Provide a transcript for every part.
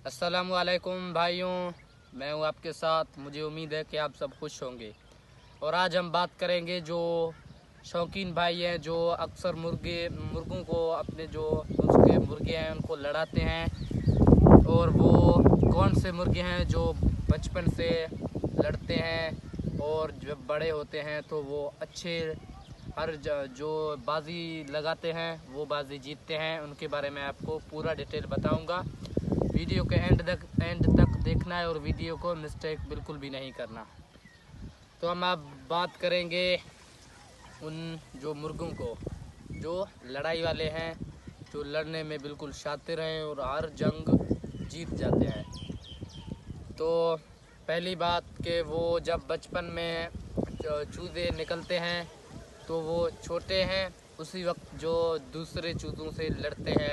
अस्सलामुअलैकुम भाइयों, मैं हूं आपके साथ। मुझे उम्मीद है कि आप सब खुश होंगे। और आज हम बात करेंगे जो शौकीन भाई हैं जो अक्सर मुर्गों को अपने जो उसके मुर्गे हैं उनको लड़ाते हैं, और वो कौन से मुर्गे हैं जो बचपन से लड़ते हैं और जब बड़े होते हैं तो वो अच्छे जो बाजी लगाते हैं वो बाजी जीतते हैं, उनके बारे में आपको पूरा डिटेल बताऊंगा। वीडियो के एंड तक देखना है और वीडियो को मिस्टेक बिल्कुल भी नहीं करना। तो हम अब बात करेंगे उन जो मुर्गों को जो लड़ाई वाले हैं, जो लड़ने में बिल्कुल शातिर हैं और हर जंग जीत जाते हैं। तो पहली बात कि वो जब बचपन में चूजे निकलते हैं तो वो छोटे हैं, उसी वक्त जो दूसरे चूज़ों से लड़ते हैं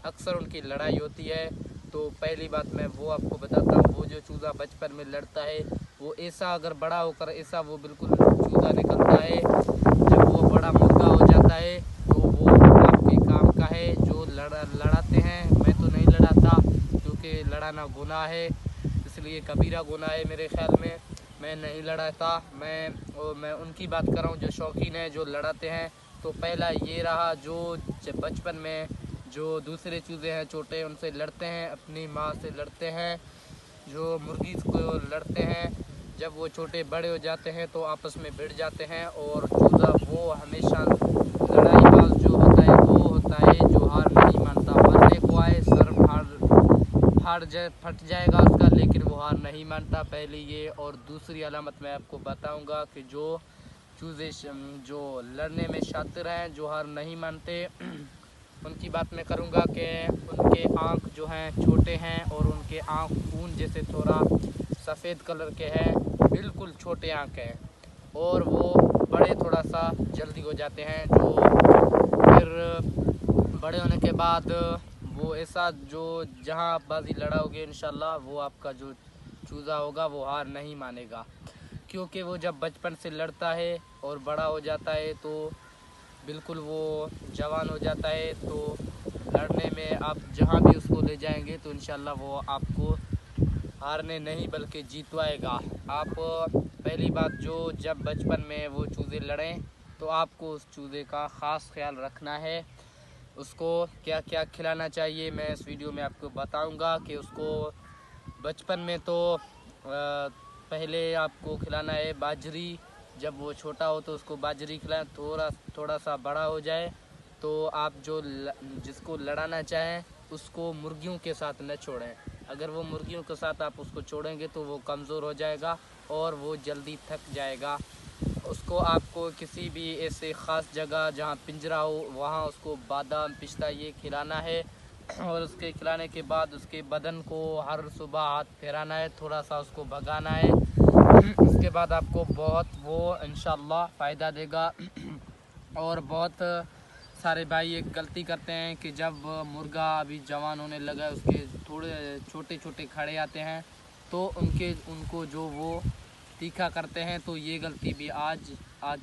अक्सर उनकी लड़ाई होती है। तो पहली बात मैं वो आपको बताता हूँ, वो जो चूज़ा बचपन में लड़ता है वो ऐसा अगर बड़ा होकर ऐसा वो बिल्कुल चूज़ा निकलता है, जब वो बड़ा मुर्गा हो जाता है तो वो आपके काम का है। जो लड़ाते हैं, मैं तो नहीं लड़ाता क्योंकि लड़ाना गुनाह है, इसलिए कबीरा गुनाह है मेरे ख्याल में। मैं नहीं लड़ाता। मैं उनकी बात कर रहा हूँ जो शौकीन है, जो लड़ाते हैं। तो पहला ये रहा, जो बचपन में जो दूसरे चूज़े हैं छोटे उनसे लड़ते हैं, अपनी माँ से लड़ते हैं, जो मुर्गी को लड़ते हैं। जब वो छोटे बड़े हो जाते हैं तो आपस में भिड़ जाते हैं, और चूज़ा वो हमेशा लड़ाईबाज जो होता है वो होता है जो हार नहीं मानता। मरने को आए सर फट जाएगा उसका, लेकिन वो हार नहीं मानता। पहले ये, और दूसरी अलामत मैं आपको बताऊंगा कि जो चूज़े जो लड़ने में शातिर हैं, जो हार नहीं मानते, उनकी बात मैं करूंगा कि उनके आँख जो हैं छोटे हैं और उनके आँख खून जैसे थोड़ा सफ़ेद कलर के हैं, बिल्कुल छोटे आँख हैं, और वो बड़े थोड़ा सा जल्दी हो जाते हैं। जो फिर बड़े होने के बाद वो ऐसा जो जहां आप बाजी लड़ाओगे इंशाल्लाह वो आपका जो चूज़ा होगा वो हार नहीं मानेगा, क्योंकि वो जब बचपन से लड़ता है और बड़ा हो जाता है तो बिल्कुल वो जवान हो जाता है। तो लड़ने में आप जहां भी उसको ले जाएंगे तो इंशाल्लाह वो आपको हारने नहीं बल्कि जीतवाएगा। आप पहली बात, जो जब बचपन में वो चूज़े लड़ें तो आपको उस चूज़े का ख़ास ख्याल रखना है। उसको क्या क्या खिलाना चाहिए मैं इस वीडियो में आपको बताऊंगा। कि उसको बचपन में तो पहले आपको खिलाना है बाजरी। जब वो छोटा हो तो उसको बाजरी खिलाएं। थोड़ा सा बड़ा हो जाए तो आप जिसको लड़ाना चाहें उसको मुर्गियों के साथ न छोड़ें। अगर वो मुर्गियों के साथ आप उसको छोड़ेंगे तो वो कमज़ोर हो जाएगा और वो जल्दी थक जाएगा। उसको आपको किसी भी ऐसे ख़ास जगह जहाँ पिंजरा हो वहाँ उसको बादाम पिस्ता ये खिलाना है, और उसके खिलाने के बाद उसके बदन को हर सुबह हाथ फेराना है, थोड़ा सा उसको भगाना है। उसके बाद आपको बहुत वो इंशाल्लाह फ़ायदा देगा। और बहुत सारे भाई एक गलती करते हैं कि जब मुर्गा अभी जवान होने लगा उसके थोड़े छोटे छोटे खड़े आते हैं तो उनको जो वो तीखा करते हैं। तो ये गलती भी आज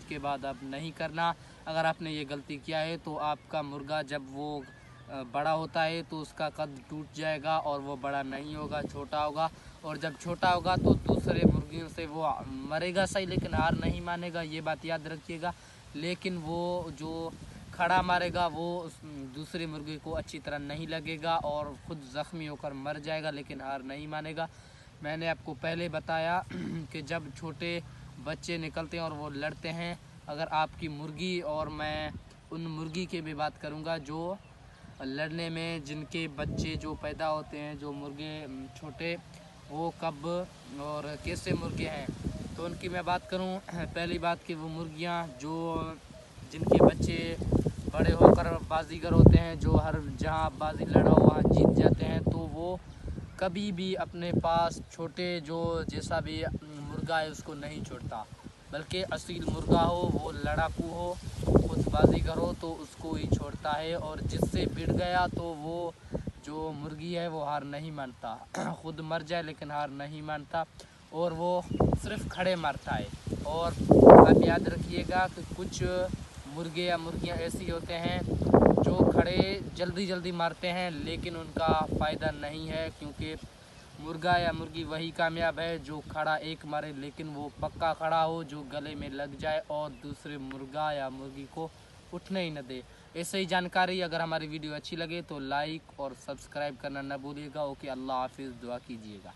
के बाद अब नहीं करना। अगर आपने ये गलती किया है तो आपका मुर्गा जब वो बड़ा होता है तो उसका कद टूट जाएगा और वो बड़ा नहीं होगा, छोटा होगा। और जब छोटा होगा तो दूसरे मुर्गियों से वो मरेगा सही, लेकिन हार नहीं मानेगा, ये बात याद रखिएगा। लेकिन वो जो खड़ा मारेगा वो उस दूसरे मुर्गे को अच्छी तरह नहीं लगेगा और ख़ुद ज़ख्मी होकर मर जाएगा, लेकिन हार नहीं मानेगा। मैंने आपको पहले बताया कि जब छोटे बच्चे निकलते हैं और वो लड़ते हैं, अगर आपकी मुर्गी, और मैं उन मुर्गी की भी बात करूंगा जो लड़ने में जिनके बच्चे जो पैदा होते हैं, जो मुर्गे छोटे वो कब और कैसे मुर्गे हैं, तो उनकी मैं बात करूं। पहली बात कि वो मुर्गियां जो जिनके बच्चे बड़े होकर बाजीगर होते हैं, जो हर जहां बाजी लड़ा हो वहाँ जीत जाते हैं, तो वो कभी भी अपने पास छोटे जो जैसा भी मुर्गा है उसको नहीं छोड़ता, बल्कि असील मुर्गा हो, वो लड़ाकू हो, खुद बाजीगर हो तो उसको ही छोड़ता है। और जिससे भिड़ गया तो वो जो मुर्गी है वो हार नहीं मानता, खुद मर जाए लेकिन हार नहीं मानता, और वो सिर्फ खड़े मारता है। और आप याद रखिएगा कि कुछ मुर्गे या मुर्गियां ऐसी होते हैं जो खड़े जल्दी जल्दी मारते हैं लेकिन उनका फ़ायदा नहीं है, क्योंकि मुर्गा या मुर्गी वही कामयाब है जो खड़ा एक मारे लेकिन वो पक्का खड़ा हो, जो गले में लग जाए और दूसरे मुर्गा या मुर्गी को उठने ही न दे। ऐसे ही जानकारी अगर हमारी वीडियो अच्छी लगे तो लाइक और सब्सक्राइब करना न भूलिएगा। ओके, अल्लाह हाफिज़, दुआ कीजिएगा।